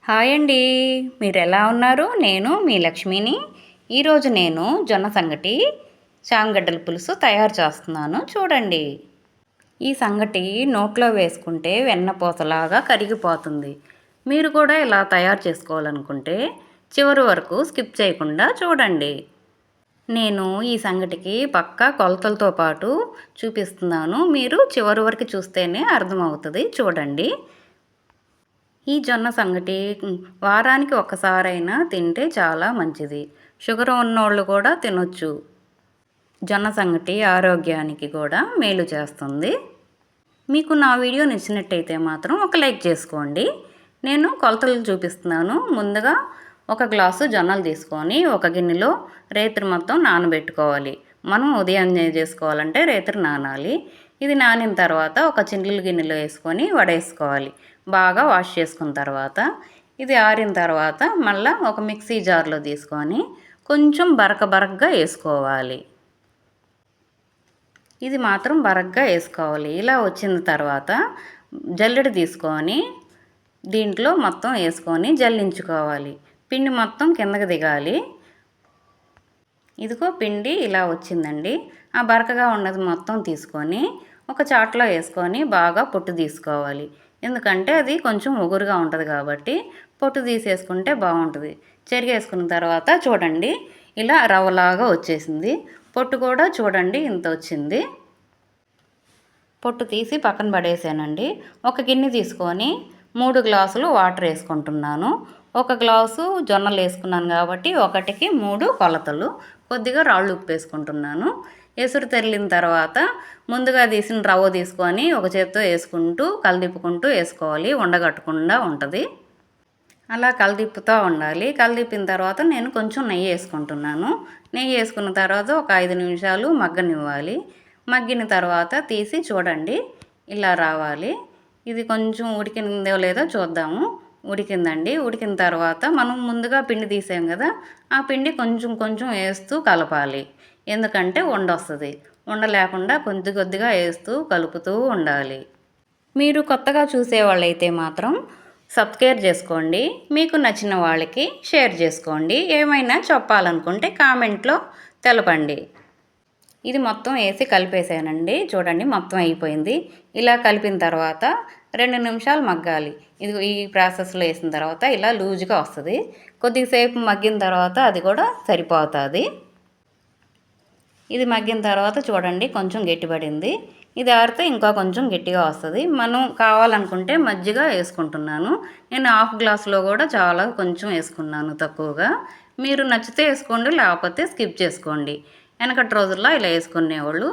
Hi అండి. మీరు ఎలా ఉన్నారు? నేను మీ లక్ష్మిని. ఈరోజు నేను జొన్న సంగటి చామగడ్డల పులుసు తయారు చేస్తున్నాను చూడండి. ఈ సంగటి నోట్లో వేసుకుంటే వెన్నపూసలాగా కరిగిపోతుంది. మీరు కూడా ఇలా తయారు చేసుకోవాలనుకుంటే చివరి వరకు స్కిప్ చేయకుండా చూడండి. నేను ఈ సంగటికి పక్కా కొలతలతో పాటు చూపిస్తున్నాను. మీరు చివరి వరకు చూస్తేనే అర్థమవుతుంది చూడండి. ఈ జొన్న సంగటి వారానికి ఒక్కసారైనా తింటే చాలా మంచిది. షుగర్ ఉన్నోళ్ళు కూడా తినొచ్చు. జొన్న సంగటి ఆరోగ్యానికి కూడా మేలు చేస్తుంది. మీకు నా వీడియో నచ్చినట్టయితే మాత్రం ఒక లైక్ చేసుకోండి. నేను కొలతలు చూపిస్తున్నాను. ముందుగా ఒక గ్లాసు జొన్నలు తీసుకొని ఒక గిన్నెలో రేత్రి మొత్తం నానబెట్టుకోవాలి. మనం ఉదయం చేసుకోవాలంటే రేత్రి నానాలి. ఇది నానిన తర్వాత ఒక చిల్లులు గిన్నెలో వేసుకొని వడేసుకోవాలి. బాగా వాష్ చేసుకున్న తర్వాత ఇది ఆరిన తర్వాత మళ్ళీ ఒక మిక్సీ జార్లో తీసుకొని కొంచెం బరకగా వేసుకోవాలి. ఇది మాత్రం బరగ్గా వేసుకోవాలి. ఇలా వచ్చిన తర్వాత జల్లెడ తీసుకొని దీంట్లో మొత్తం వేసుకొని జల్లించుకోవాలి. పిండి మొత్తం కిందకి దిగాలి. ఇదిగో పిండి ఇలా వచ్చిందండి. ఆ బరకగా ఉన్నది మొత్తం తీసుకొని ఒక చాట్లో వేసుకొని బాగా పొట్టు తీసుకోవాలి. ఎందుకంటే అది కొంచెం ఉగురుగా ఉంటుంది కాబట్టి పొట్టు తీసేసుకుంటే బాగుంటుంది. చెరిగేసుకున్న తర్వాత చూడండి ఇలా రవ్వలాగా వచ్చేసింది. పొట్టు కూడా చూడండి ఇంత వచ్చింది. పొట్టు తీసి పక్కన పడేసానండి. ఒక గిన్నె తీసుకొని 3 గ్లాసులు వాటర్ వేసుకుంటున్నాను. ఒక గ్లాసు జొన్నలు వేసుకున్నాను కాబట్టి 1కి 3 కొలతలు. కొద్దిగా రాళ్ళు ఉప్పు వేసుకుంటున్నాను. ఎసురు తెరిలిన తర్వాత ముందుగా తీసిన రవ్వ తీసుకొని ఒక చేత్తో వేసుకుంటూ కలదిప్పుకుంటూ వేసుకోవాలి. ఉండగట్టకుండా ఉంటుంది. అలా కలదిప్పుతూ ఉండాలి. కలదిప్పిన తర్వాత నేను కొంచెం నెయ్యి వేసుకుంటున్నాను. నెయ్యి వేసుకున్న తర్వాత ఒక 5 నిమిషాలు మగ్గనివ్వాలి. మగ్గిన తర్వాత తీసి చూడండి ఇలా రావాలి. ఇది కొంచెం ఉడికిందో లేదో చూద్దాము. ఉడికిందండి. ఉడికిన తర్వాత మనం ముందుగా పిండి తీసాం కదా, ఆ పిండి కొంచెం వేస్తూ కలపాలి. ఎందుకంటే ఉండొస్తుంది. ఉండలేకుండా కొద్దిగా వేస్తూ కలుపుతూ ఉండాలి. మీరు కొత్తగా చూసేవాళ్ళైతే మాత్రం సబ్స్క్రైబ్ చేసుకోండి. మీకు నచ్చిన వాళ్ళకి షేర్ చేసుకోండి. ఏమైనా చెప్పాలనుకుంటే కామెంట్లో తెలపండి. ఇది మొత్తం వేసి కలిపేసానండి. చూడండి మొత్తం అయిపోయింది. ఇలా కలిపిన తర్వాత 2 నిమిషాలు మగ్గాలి. ఇది ఈ ప్రాసెస్లో వేసిన తర్వాత ఇలా లూజ్గా వస్తుంది. కొద్దిసేపు మగ్గిన తర్వాత అది కూడా సరిపోతుంది. ఇది మగ్గిన తర్వాత చూడండి కొంచెం గట్టిపడింది. ఇది ఆరితే ఇంకా కొంచెం గట్టిగా వస్తుంది. మనం కావాలనుకుంటే మజ్జిగ వేసుకుంటున్నాను. నేను హాఫ్ గ్లాసులో కూడా చాలా కొంచెం వేసుకున్నాను తక్కువగా. మీరు నచ్చితే వేసుకోండి, లేకపోతే స్కిప్ చేసుకోండి. వెనకటి రోజుల్లో ఇలా వేసుకునేవాళ్ళు.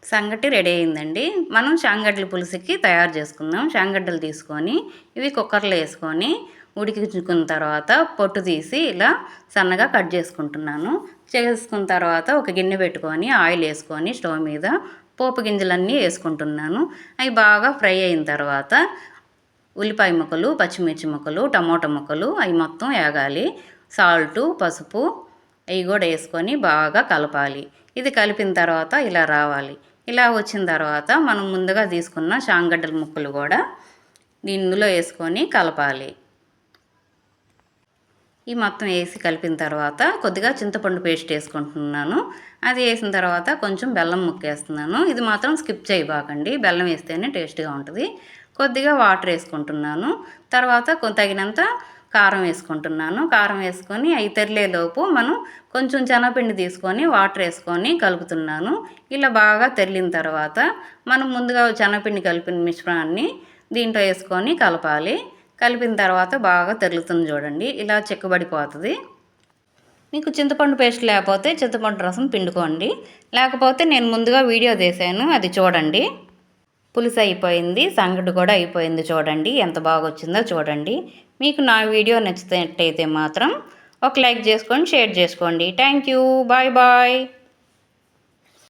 సంగటి రెడీ అయిందండి. మనం చామగడ్డల పులుసుకి తయారు చేసుకుందాం. చామగడ్డలు తీసుకొని ఇవి కుక్కర్లో వేసుకొని ఉడికించుకున్న తర్వాత పొట్టు తీసి ఇలా సన్నగా కట్ చేసుకుంటున్నాను. చేసుకున్న తర్వాత ఒక గిన్నె పెట్టుకొని ఆయిల్ వేసుకొని స్టవ్ మీద పోపు గింజలన్నీ వేసుకుంటున్నాను. అవి బాగా ఫ్రై అయిన తర్వాత ఉల్లిపాయ ముక్కలు, పచ్చిమిర్చి ముక్కలు, టమోటా ముక్కలు అవి మొత్తం వేగాలి. సాల్టు, పసుపు అవి కూడా వేసుకొని బాగా కలపాలి. ఇది కలిపిన తర్వాత ఇలా రావాలి. ఇలా వచ్చిన తర్వాత మనం ముందుగా తీసుకున్న చామగడ్డల ముక్కలు కూడా ఇందులో వేసుకొని కలపాలి. ఈ మొత్తం వేసి కలిపిన తర్వాత కొద్దిగా చింతపండు పేస్ట్ వేసుకుంటున్నాను. అది వేసిన తర్వాత కొంచెం బెల్లం ముక్కేస్తున్నాను. ఇది మాత్రం స్కిప్ చేయబాకండి. బెల్లం వేస్తేనే టేస్ట్గా ఉంటుంది. కొద్దిగా వాటర్ వేసుకుంటున్నాను. తర్వాత తగినంత కారం వేసుకుంటున్నాను. కారం వేసుకొని అవి తెరిలేలోపు మనం కొంచెం శనగపిండి తీసుకొని వాటర్ వేసుకొని కలుపుతున్నాను. ఇలా బాగా తెరిలిన తర్వాత మనం ముందుగా శనగపిండి కలిపిన మిశ్రమాన్ని దీంట్లో వేసుకొని కలపాలి. కలిపిన తర్వాత బాగా తెరులుతుంది చూడండి. ఇలా చిక్కబడిపోతుంది. మీకు చింతపండు పేస్ట్ లేకపోతే చింతపండు రసం పిండుకోండి. లేకపోతే నేను ముందుగా వీడియో తీసాను, అది చూడండి. పులుసు అయిపోయింది. సంగటి కూడా అయిపోయింది. చూడండి ఎంత బాగా వచ్చిందో చూడండి. మీకు నా వీడియో నచ్చినట్టయితే మాత్రం ఒక లైక్ చేసుకొని షేర్ చేసుకోండి. Thank you. Bye bye.